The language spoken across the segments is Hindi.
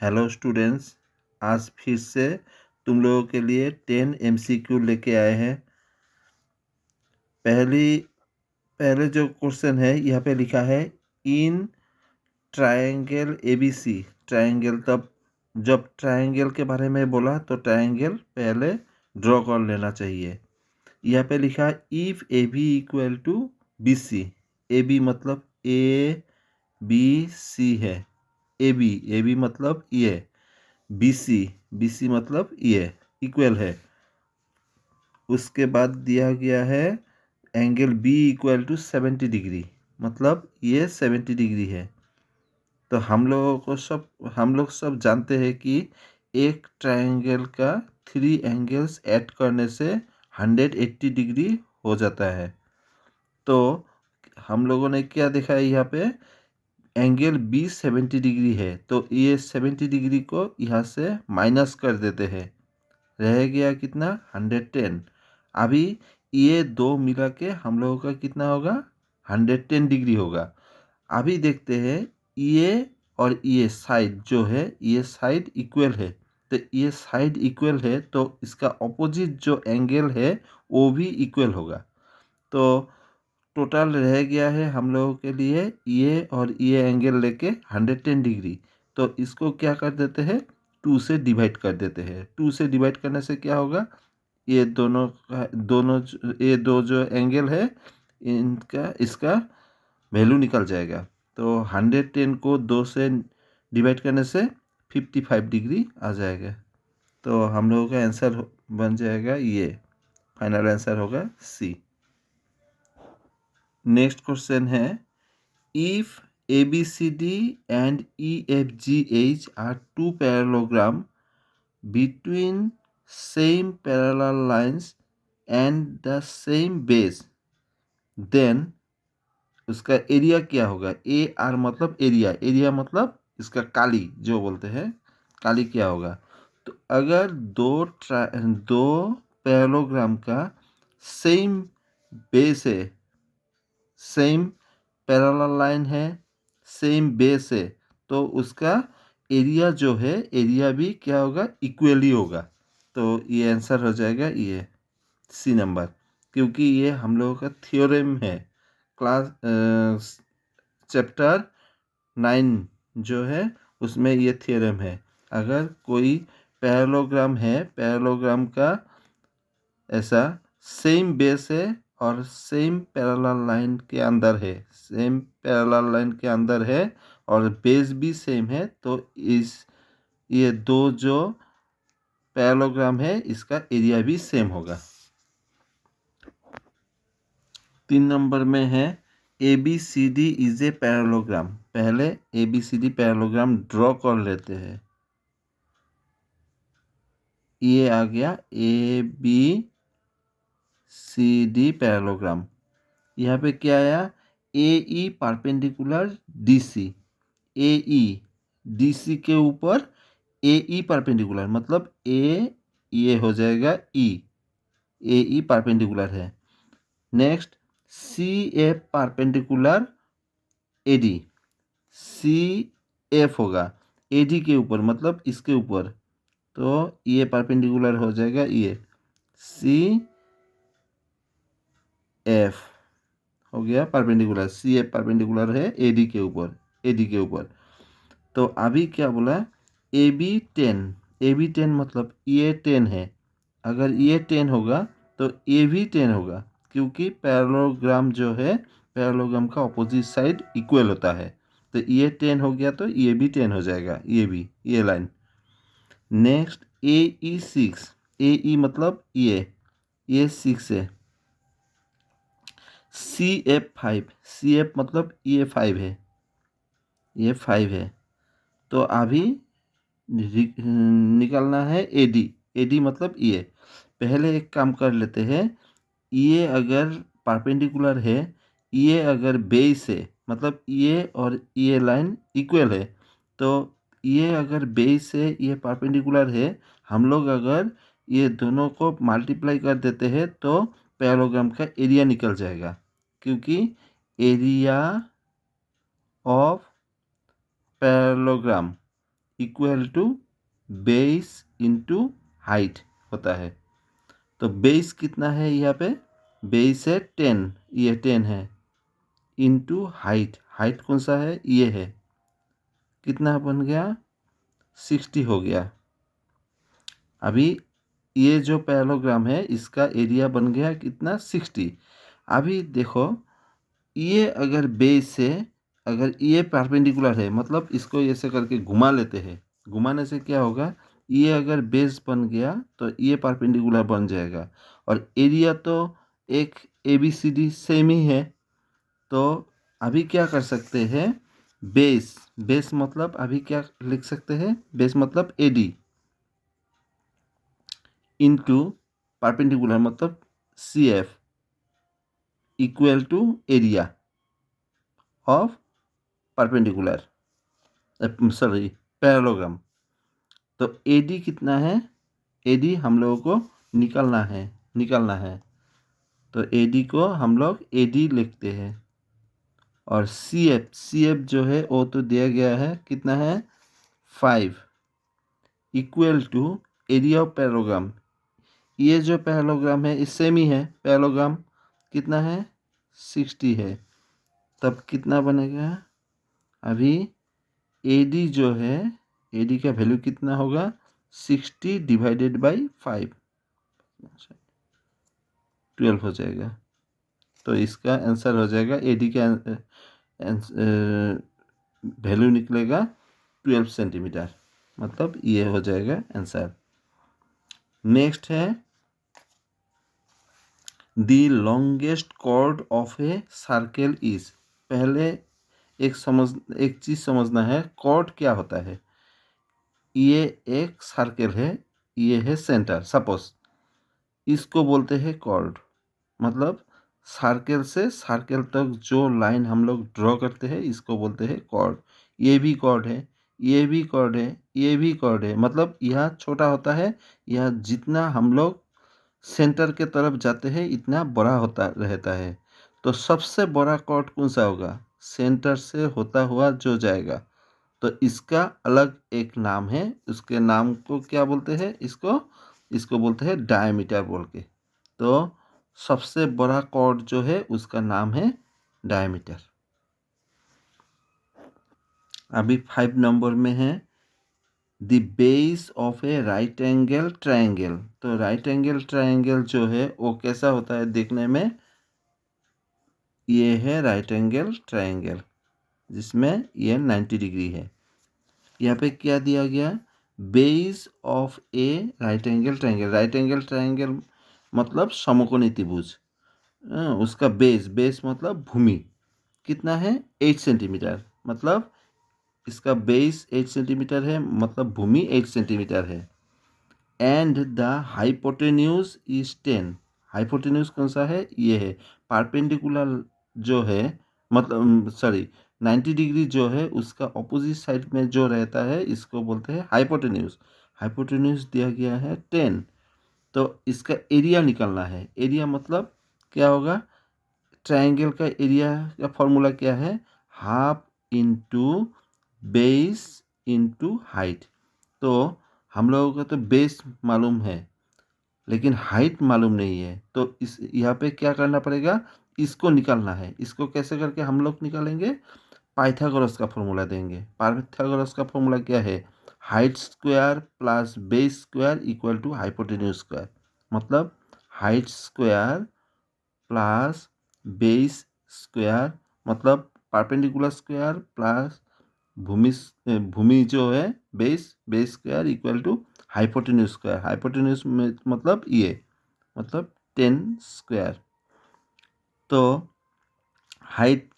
Hello students. आज फिर से तुम लोगों के लिए 10 एमसीक्यू लेके आए हैं। पहले जो क्वेश्चन है यहाँ पे लिखा है इन ट्रायंगल एबीसी। ट्रायंगल, तब जब ट्रायंगल के बारे में बोला तो ट्रायंगल पहले ड्रॉ कर लेना चाहिए। यहाँ पे लिखा है if A B equal to B C. A B मतलब ए बी सी है। ए बी मतलब ये, बी सी मतलब ये इक्वल है। उसके बाद दिया गया है angle B equal to 70 degree, मतलब ये 70 डिग्री है। तो हम लोग सब जानते हैं कि एक ट्रायंगल का 3 एंगल्स ऐड करने से 180 डिग्री हो जाता है। तो हम लोगों ने क्या देखा है, यहाँ पे एंगल बी 70 डिग्री है, तो ये 70 डिग्री को यहाँ से माइनस कर देते हैं। रह गया कितना, 110। अभी ये दो मिला के हम लोगों का कितना होगा, 110 डिग्री होगा। अभी देखते हैं ये और ये साइड जो है, ये साइड इक्वल है। तो ये साइड इक्वल है तो इसका ऑपोजिट जो एंगल है वो भी इक्वल होगा। तो टोटल रह गया है हम लोगों के लिए ये और ये एंगल लेके 110 डिग्री। तो इसको क्या कर देते हैं, 2 से डिवाइड कर देते हैं। 2 से डिवाइड करने से क्या होगा, ये ये दो जो एंगल है इनका इसका वैल्यू निकल जाएगा। तो 110 को 2 से डिवाइड करने से 55 डिग्री आ जाएगा। तो हम लोगों का आंसर बन जाएगा ये, फाइनल आंसर होगा सी। नेक्स्ट क्वेश्चन है if A B C D and E F G H are two parallelogram between same parallel lines and the same base, then उसका एरिया क्या होगा। ए आर मतलब एरिया मतलब इसका काली जो बोलते हैं, काली क्या होगा। तो अगर दो पैरेललोग्राम का सेम बेस है, सेम पैरेलल लाइन है, सेम बेस है, तो उसका एरिया जो है, एरिया भी क्या होगा, इक्वली होगा। तो ये आंसर हो जाएगा ये सी नंबर, क्योंकि ये हम लोगों का थ्योरम है। क्लास चैप्टर 9 जो है उसमें ये थ्योरम है। अगर कोई पैरेललोग्राम है, पैरेललोग्राम का ऐसा सेम बेस है और सेम पैरेलल लाइन के अंदर है, सेम पैरेलल लाइन के अंदर है और बेस भी सेम है, तो ये दो जो पैरेललोग्राम है इसका एरिया भी सेम होगा। 3 नंबर में है A B C D is a parallelogram. पहले A B C D parallelogram draw कर लेते हैं। ये आ गया A B C D parallelogram. यहाँ पे क्या आया, A E perpendicular D C. A E D C के ऊपर ए ई परपेंडिकुलर, मतलब ए ये हो जाएगा ई, ए ई परपेंडिकुलर है। Next C F perpendicular A D, C F होगा ए डी के ऊपर, मतलब इसके ऊपर, तो ये परपेंडिकुलर हो जाएगा ये सी एफ हो गया परपेंडिकुलर। सी एफ परपेंडिकुलर है एडी के ऊपर, एडी के ऊपर। तो अभी क्या बोला, ए बी 10, ए बी 10 मतलब ये 10 है। अगर ये 10 होगा तो ये भी 10 होगा, क्योंकि पैरेललोग्राम जो है, पैरेललोग्राम का ऑपोजिट साइड इक्वल होता है। तो ये 10 हो गया तो ये भी 10 हो जाएगा, ये भी, ये लाइन। नेक्स्ट ए ई 6, ए ई मतलब ये 6 है। सी एफ 5, सी एफ मतलब ये 5 है, ये 5 है। तो अभी निकलना है एडी, एडी मतलब ये। पहले एक काम कर लेते हैं, ये अगर परपेंडिकुलर है, ये अगर बेस है, मतलब ये और ये लाइन इक्वल है, तो ये अगर बेस है, ये परपेंडिकुलर है, हम लोग अगर ये दोनों को मल्टीप्लाई कर देते हैं तो पैरेललोग्राम का एरिया निकल जाएगा, क्योंकि area of parallelogram equal to base into height होता है। तो बेस कितना है यहाँ पे, बेस है 10, ये 10 है, इंटू हाइट, हाइट कौन सा है, ये है, कितना बन गया 60 हो गया। अभी ये जो पैरेललोग्राम है इसका एरिया बन गया कितना 60। अभी देखो ये अगर बेस से, अगर ये परपेंडिकुलर है मतलब इसको ऐसे करके घुमा लेते हैं, घुमाने से क्या होगा, ये अगर बेस बन गया तो ये परपेंडिकुलर बन जाएगा। और एरिया तो एक A B C D same ही है। तो अभी क्या कर सकते हैं, बेस, बेस मतलब अभी क्या लिख सकते हैं, बेस मतलब ए डी इंटू परपेंडिकुलर मतलब C F equal to area of perpendicular, sorry parallelogram. तो एडी कितना है, एडी हम लोगों को निकालना है। तो एडी को हम लोग एडी लिखते हैं। और सी एफ जो है वो तो दिया गया है, कितना है 5 equal to area of parallelogram. ये जो पैरेललोग्राम है इससे ही है, पैरेललोग्राम कितना है 60 है। तब कितना बनेगा, अभी एडी जो है, एडी का वैल्यू कितना होगा 60 डिवाइडेड बाई 5, 12 हो जाएगा। तो इसका आंसर हो जाएगा, एडी का वैल्यू निकलेगा 12 सेंटीमीटर, मतलब ये हो जाएगा आंसर। नेक्स्ट है the longest chord of a circle is. पहले एक चीज़ समझना है, कॉर्ड क्या होता है। ये एक सर्कल है, ये है सेंटर, सपोज इसको बोलते हैं कॉर्ड। मतलब सर्कल से सर्कल तक जो लाइन हम लोग ड्रॉ करते हैं इसको बोलते हैं कॉर्ड। ये भी कॉर्ड है, ये भी कॉर्ड है, ये भी कॉर्ड है। मतलब यह छोटा होता है, यह जितना हम लोग सेंटर के तरफ जाते हैं इतना बड़ा होता रहता है। तो सबसे बड़ा कॉर्ड कौन सा होगा, सेंटर से होता हुआ जो जाएगा। तो इसका अलग एक नाम है, उसके नाम को क्या बोलते हैं, इसको बोलते हैं डायमीटर बोल के। तो सबसे बड़ा कॉर्ड जो है उसका नाम है डायमीटर। अभी 5 नंबर में है the base of A right angle triangle. तो राइट एंगल ट्रायंगल जो है वो कैसा होता है देखने में, ये है राइट एंगल ट्रायंगल जिसमें ये 90 डिग्री है। यहाँ पे क्या दिया गया, base of A right angle triangle. Right angle triangle मतलब समकोणी त्रिभुज, उसका बेस मतलब भूमि कितना है 8 सेंटीमीटर। मतलब इसका बेस 8 सेंटीमीटर है, मतलब भूमि 8 सेंटीमीटर है। And the hypotenuse is 10। Hypotenuse कौन सा है, ये है। परपेंडिकुलर जो है, मतलब सॉरी 90 डिग्री जो है उसका ऑपोजिट साइड में जो रहता है इसको बोलते हैं हाइपोटेन्यूज। हाइपोटेन्यूज दिया गया है 10। तो इसका एरिया निकालना है। एरिया मतलब क्या होगा, ट्रायंगल का एरिया का फॉर्मूला क्या है, half into base into height. तो हम लोगों को तो बेस मालूम है लेकिन हाइट मालूम नहीं है। तो इस यहाँ पे क्या करना पड़ेगा, इसको निकालना है। इसको कैसे करके हम लोग निकालेंगे, पाइथागोरस का फॉर्मूला देंगे। पाइथागोरस का फॉर्मूला क्या है, height square plus base square equal to hypotenuse square. मतलब height square plus base square मतलब परपेंडिकुलर स्क्वायर प्लस भूमि जो है base square equal to hypotenuse square. Hypotenuse में मतलब ये, मतलब 10 स्क्वायर। तो हाइट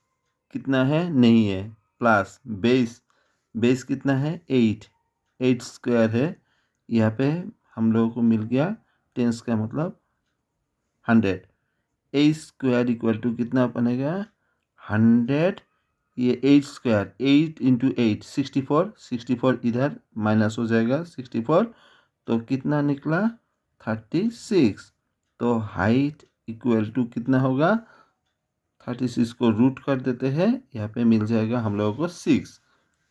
कितना है, नहीं है, प्लस बेस कितना है 8 स्क्वायर है। यहाँ पे हम लोगों को मिल गया 10 स्क्वायर मतलब 100। 8 स्क्वायर इक्वल टू कितना बनेगा 100। ये 8 स्क्वायर 8 इंटू 8 64, 64 इधर माइनस हो जाएगा 64। तो कितना निकला 36। तो हाइट इक्वल टू कितना होगा, 36 को रूट कर देते हैं, यहाँ पे मिल जाएगा हम लोगों को 6।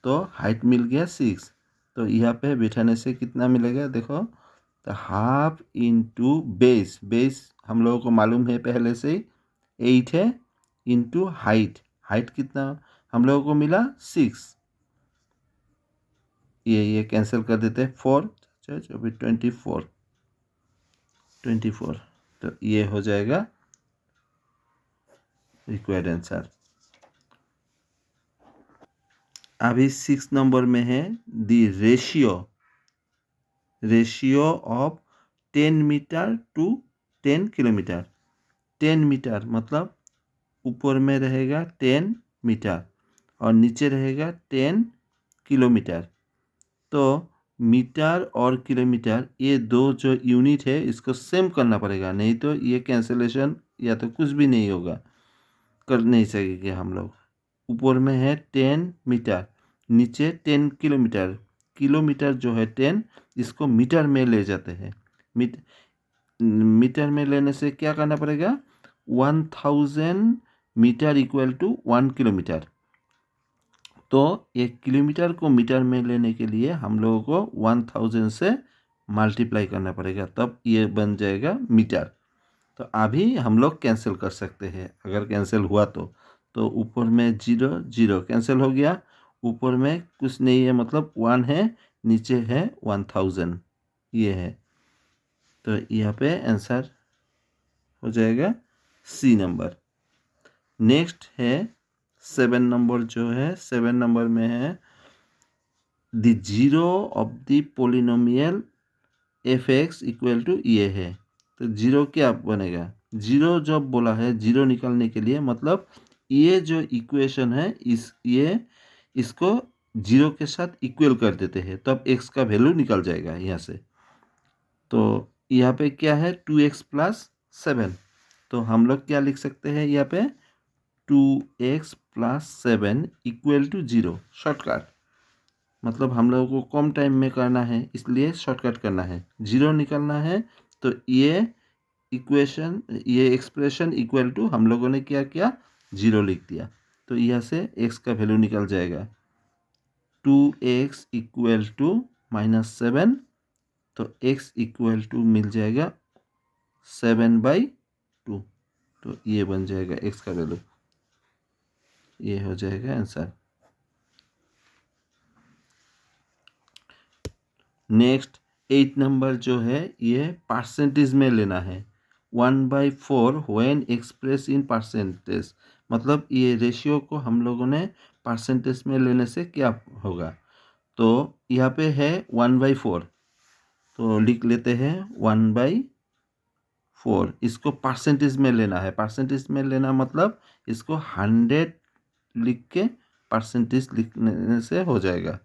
तो हाइट मिल गया 6। तो यहाँ पे बिठाने से कितना मिलेगा देखो, तो हाफ इंटू बेस, बेस हम लोगों को मालूम है पहले से ही 8 है, इंटू हाइट, हाइट कितना हम लोगों को मिला 6, ये कैंसिल कर देते हैं 4, अच्छा अभी 24, तो ये हो जाएगा रिक्वायर्ड आंसर। अभी 6 नंबर में है the ratio of 10 metre to 10 kilometre. 10 metre मतलब ऊपर में रहेगा 10 मीटर और नीचे रहेगा 10 किलोमीटर। तो मीटर और किलोमीटर ये दो जो यूनिट है इसको सेम करना पड़ेगा, नहीं तो ये कैंसिलेशन या तो कुछ भी नहीं होगा, कर नहीं सकेंगे हम लोग। ऊपर में है 10 मीटर, नीचे 10 किलोमीटर, किलोमीटर जो है 10 इसको मीटर में ले जाते हैं। मीटर में लेने से क्या करना पड़ेगा, 1000 मीटर इक्वल टू 1 किलोमीटर। तो 1 किलोमीटर को मीटर में लेने के लिए हम लोगों को 1000 से मल्टीप्लाई करना पड़ेगा, तब ये बन जाएगा मीटर। तो अभी हम लोग कैंसिल कर सकते हैं, अगर कैंसिल हुआ तो ऊपर में 0 0 कैंसिल हो गया, ऊपर में कुछ नहीं है मतलब 1 है, नीचे है 1000, ये है। तो यहाँ पे आंसर हो जाएगा सी नंबर। नेक्स्ट है 7 नंबर, जो है 7 नंबर में है the zero of the polynomial F X equal to ये है। तो जीरो क्या बनेगा, जीरो जब बोला है जीरो निकालने के लिए मतलब ये जो इक्वेशन है इसको जीरो के साथ इक्वल कर देते हैं, तब एक्स का वैल्यू निकल जाएगा यहाँ से। तो यहाँ पे क्या है 2x प्लस 7, तो हम लोग क्या लिख सकते हैं यहाँ पे 2x plus 7 equal to 0, shortcut मतलब हम लोगों को कम टाइम में करना है इसलिए शॉर्टकट करना है, 0 निकलना है। तो ये इक्वेशन ये एक्सप्रेशन इक्वल टू हम लोगों ने क्या किया 0 लिख दिया, तो यहाँ से x का वैल्यू निकल जाएगा 2x इक्वल टू -7, तो x इक्वल टू मिल जाएगा 7/2, तो ये बन जाएगा x का वैल्यू, ये हो जाएगा आंसर। नेक्स्ट 8 नंबर जो है ये परसेंटेज में लेना है, 1/4 व्हेन एक्सप्रेस इन परसेंटेज, मतलब ये रेशियो को हम लोगों ने परसेंटेज में लेने से क्या होगा। तो यहाँ पे है 1/4, तो लिख लेते हैं 1/4, इसको परसेंटेज में लेना है, परसेंटेज में लेना मतलब इसको 100 लिख के परसेंटेज लिखने से हो जाएगा।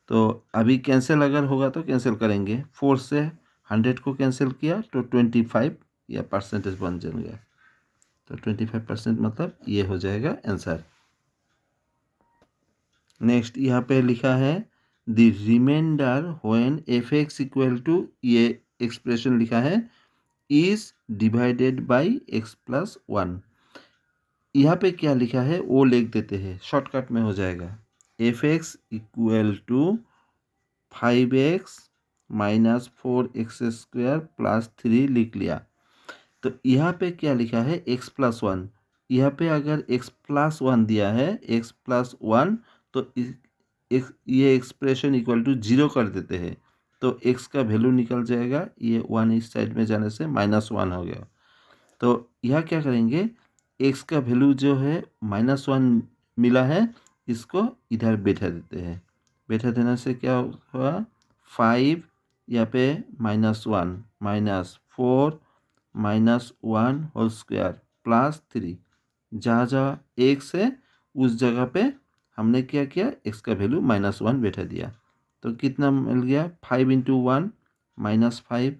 तो अभी कैंसिल अगर होगा तो कैंसिल करेंगे, 4 से 100 को कैंसिल किया तो 25 या परसेंटेज बन जाएगा, तो 25% मतलब ये हो जाएगा आंसर। नेक्स्ट यहाँ पे लिखा है the remainder when F X equal to, ये एक्सप्रेशन लिखा है is divided by X plus 1। यहाँ पे क्या लिखा है वो लिख देते हैं, शॉर्टकट में हो जाएगा F X equal to 5x minus 4x² plus 3 लिख लिया। तो यहाँ पे क्या लिखा है x प्लस 1, यहाँ पे अगर x प्लस 1 दिया है x प्लस 1, तो ये एक्सप्रेशन इक्वल टू 0 कर देते हैं, तो x का वैल्यू निकल जाएगा, ये 1 इस साइड में जाने से -1 हो गया। तो यहाँ क्या करेंगे, x का वैल्यू जो है -1 मिला है, इसको इधर बैठा देते हैं, बैठा देने से क्या हुआ 5 यहाँ पे -1 -4 -1 होल स्क्वायर प्लस 3, जहाँ जहाँ x है उस जगह पे हमने क्या किया x का वैल्यू -1 बैठा दिया, तो कितना मिल गया 5 × 1 -5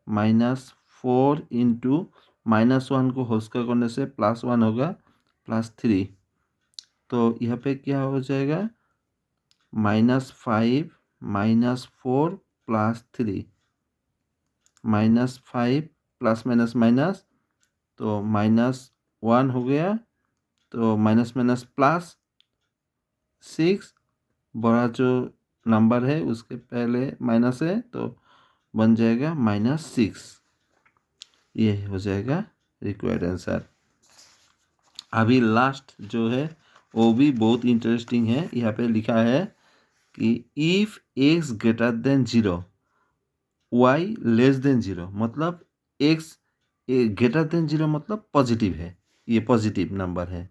-4 इंटू -1 को होल स्क्वायर करने से +1 होगा +3, तो यहाँ पे क्या हो जाएगा -5 -4 +3, -5 प्लस माइनस माइनस, तो -1 हो गया, तो माइनस माइनस +6, बड़ा जो नंबर है उसके पहले माइनस है तो बन जाएगा -6। ये हो जाएगा रिक्वायर्ड आंसर। अभी लास्ट जो है वो भी बहुत इंटरेस्टिंग है। यहाँ पे लिखा है कि if x greater than 0 y less than 0, मतलब x ग्रेटर देन 0 मतलब पॉजिटिव है, ये पॉजिटिव नंबर है।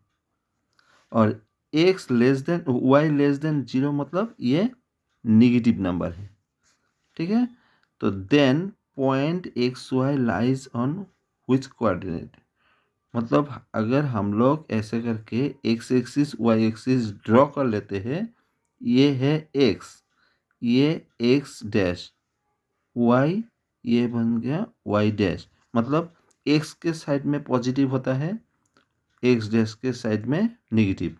और x less than y less than 0 मतलब ये निगेटिव नंबर है। ठीक है, तो then point X Y lies on which coordinate, मतलब अगर हम लोग ऐसे करके X axis Y axis draw कर लेते हैं, ये है एक्स, ये एक्स डैश, वाई ये बन गया वाई डैश, मतलब एक्स के साइड में पॉजिटिव होता है, एक्स डैश के साइड में नेगेटिव,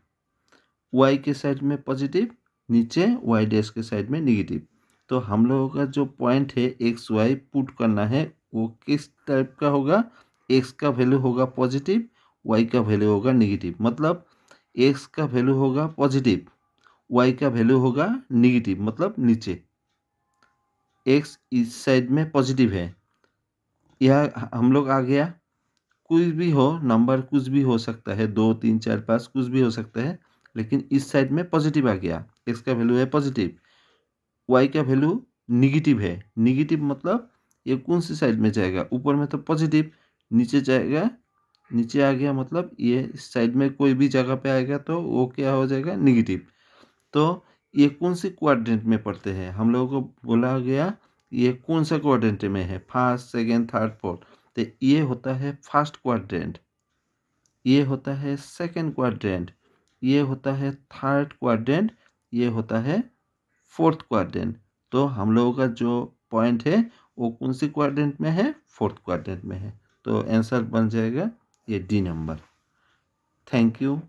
वाई के साइड में पॉजिटिव, नीचे वाई डैश के साइड में नेगेटिव। तो हम लोगों का जो पॉइंट है एक्स वाई पुट करना है वो किस टाइप का होगा, एक्स का वैल्यू होगा पॉजिटिव, वाई का वैल्यू होगा नेगेटिव। मतलब एक्स का वैल्यू होगा पॉजिटिव, वाई का वैल्यू होगा नेगेटिव, मतलब नीचे एक्स इस साइड में पॉजिटिव है। यह हम लोग आ गया, कुछ भी हो नंबर, कुछ भी हो सकता है, 2 3 4 5 कुछ भी हो सकता है, लेकिन इस साइड में पॉजिटिव आ गया, एक्स का वैल्यू है पॉजिटिव, वाई का वैल्यू निगेटिव है। निगेटिव मतलब ये कौन सी साइड में जाएगा, ऊपर में तो पॉजिटिव, नीचे जाएगा, नीचे आ गया मतलब ये साइड में कोई भी जगह पे आएगा तो वो क्या हो जाएगा, निगेटिव। तो ये कौन सी क्वाड्रेंट में पढ़ते हैं, हम लोगों को बोला गया ये कौन सा क्वाड्रेंट में है, फर्स्ट सेकेंड थर्ड फोर्थ। तो ये होता है फर्स्ट क्वाड्रेंट, ये होता है सेकेंड क्वाड्रेंट, ये होता है थर्ड क्वाड्रेंट, ये होता है फोर्थ क्वाड्रेंट। तो हम लोगों का जो पॉइंट है वो कौन सी क्वाड्रेंट में है, फोर्थ क्वाड्रेंट में है। तो आंसर बन जाएगा ये डी नंबर। Thank you.